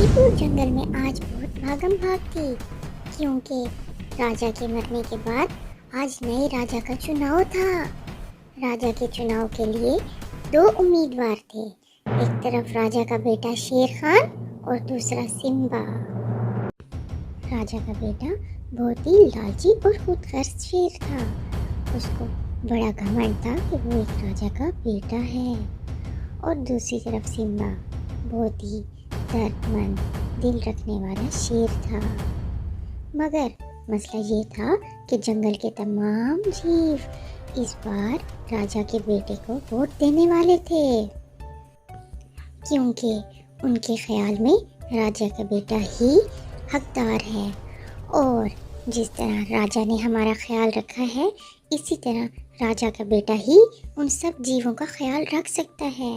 मणिपुर जंगल में आज बहुत भागम भाग थी, क्योंकि राजा के मरने के बाद आज नए राजा का चुनाव था। राजा के चुनाव के लिए दो उम्मीदवार थे। एक तरफ राजा का बेटा शेर खान और दूसरा सिम्बा। राजा का बेटा बहुत ही लालची और खुदगर्ज शेर था। उसको बड़ा घमंड था कि वो एक राजा का बेटा है। और दूसरी तरफ सिम्बा बहुत ही दर्दमंद दिल रखने वाला शेर था। मगर मसला ये था कि जंगल के तमाम जीव इस बार राजा के बेटे को वोट देने वाले थे, क्योंकि उनके ख्याल में राजा का बेटा ही हकदार है। और जिस तरह राजा ने हमारा ख्याल रखा है, इसी तरह राजा का बेटा ही उन सब जीवों का ख्याल रख सकता है।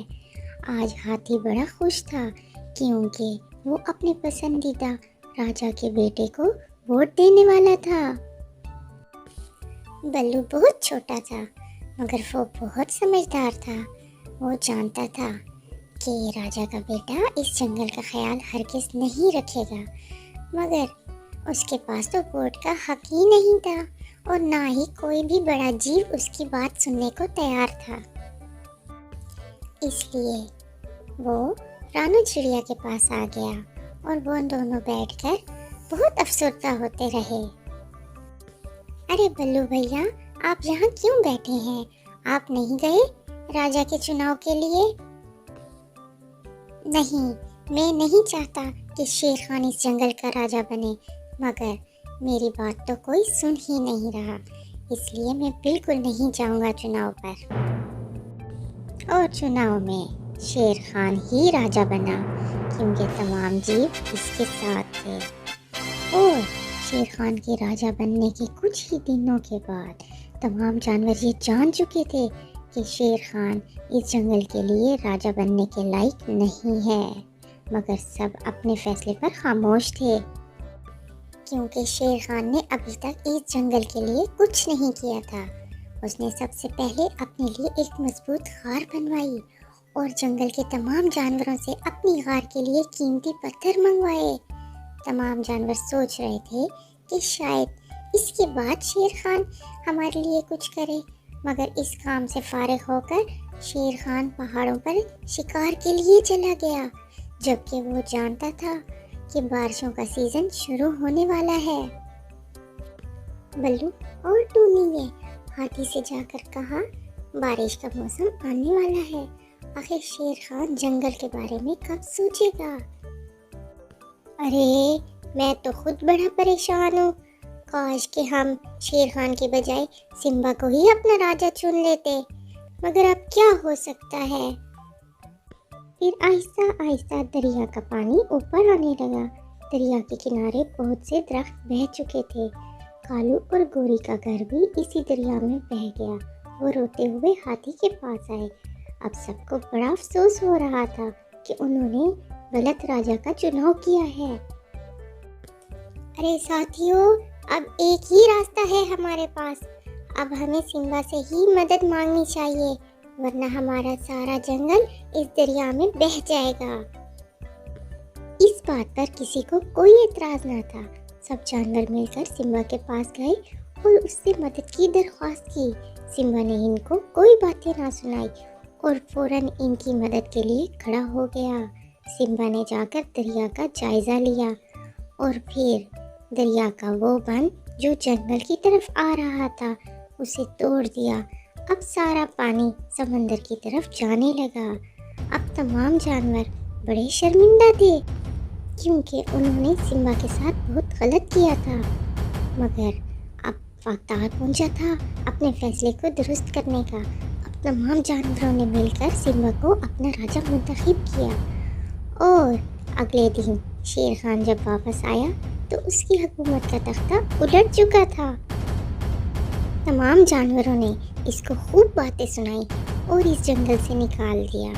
आज हाथी बड़ा खुश था, क्योंकि वो अपने पसंदीदा राजा के बेटे को वोट देने वाला था। बल्लू बहुत छोटा था, मगर वो बहुत समझदार था। वो जानता था कि राजा का बेटा इस जंगल का ख्याल हरगिज़ नहीं रखेगा, मगर उसके पास तो वोट का हक ही नहीं था और ना ही कोई भी बड़ा जीव उसकी बात सुनने को तैयार था। इसलिए वो रानू चिड़िया के पास आ गया और वो दोनों बैठकर बहुत अफसरदा होते रहे। अरे बल्लू भैया, आप यहाँ क्यों बैठे हैं? आप नहीं गए राजा के चुनाव के लिए? नहीं, मैं नहीं चाहता कि शेर खान इस जंगल का राजा बने, मगर मेरी बात तो कोई सुन ही नहीं रहा, इसलिए मैं बिल्कुल नहीं जाऊंगा चुनाव पर। और चुनाव में शेर खान ही राजा बना, क्योंकि तमाम जीव इसके साथ थे। और शेर खान के राजा बनने के कुछ ही दिनों के बाद तमाम जानवर ये जान चुके थे कि शेर खान इस जंगल के लिए राजा बनने के लायक नहीं है, मगर सब अपने फैसले पर खामोश थे, क्योंकि शेर खान ने अभी तक इस जंगल के लिए कुछ नहीं किया था। उसने सबसे पहले अपने लिए एक मजबूत गार बनवाई और जंगल के तमाम जानवरों से अपनी गार के लिए कीमती पत्थर मंगवाए। तमाम जानवर सोच रहे थे कि शायद इसके बाद शेर खान हमारे लिए कुछ करे, मगर इस काम से फारिग होकर शेर खान पहाड़ों पर शिकार के लिए चला गया, जबकि वो जानता था कि बारिशों का सीजन शुरू होने वाला है। बल्लू और टूनी ने हाथी से जाकर कहा, बारिश का मौसम आने वाला है, आखिर शेर खान जंगल के बारे में कब सोचेगा? अरे, मैं तो खुद बड़ा परेशान हूँ। काश कि हम शेर खान के बजाय सिम्बा को ही अपना राजा चुन लेते, मगर अब क्या हो सकता है? फिर आहिस्ता आहिस्ता दरिया का पानी ऊपर आने लगा। दरिया के किनारे बहुत से दरख्त बह चुके थे। कालू और गोरी का घर भी इसी दरिया में बह गया। वो रोते हुए हाथी के पास आए। अब सबको बड़ा अफसोस हो रहा था कि उन्होंने गलत राजा का चुनाव किया है। अरे साथियों, अब एक ही रास्ता है हमारे पास। अब हमें सिम्बा से ही मदद मांगनी चाहिए, वरना हमारा सारा जंगल इस दरिया में बह जाएगा। इस बात पर किसी को कोई एतराज ना था। सब जानवर मिलकर सिम्बा के पास गए और उससे मदद की दरख्वास्त की। सिम्बा ने इनको कोई बातें ना सुनाई और फौरन इनकी मदद के लिए खड़ा हो गया। सिम्बा ने जाकर दरिया का जायजा लिया और फिर दरिया का वो बंद जो जंगल की तरफ आ रहा था उसे तोड़ दिया। अब सारा पानी समंदर की तरफ जाने लगा। अब तमाम जानवर बड़े शर्मिंदा थे, क्योंकि उन्होंने सिम्बा के साथ बहुत गलत किया था, मगर अब वक्त आ पहुंचा था अपने फैसले को दुरुस्त करने का। अब तमाम जानवरों ने मिलकर सिम्बा को अपना राजा मुंतखब किया। और अगले दिन शेर खान जब वापस आया तो उसकी हुकूमत का तख्ता उलट चुका था। तमाम जानवरों ने इसको खूब बातें सुनाई और इस जंगल से निकाल दिया।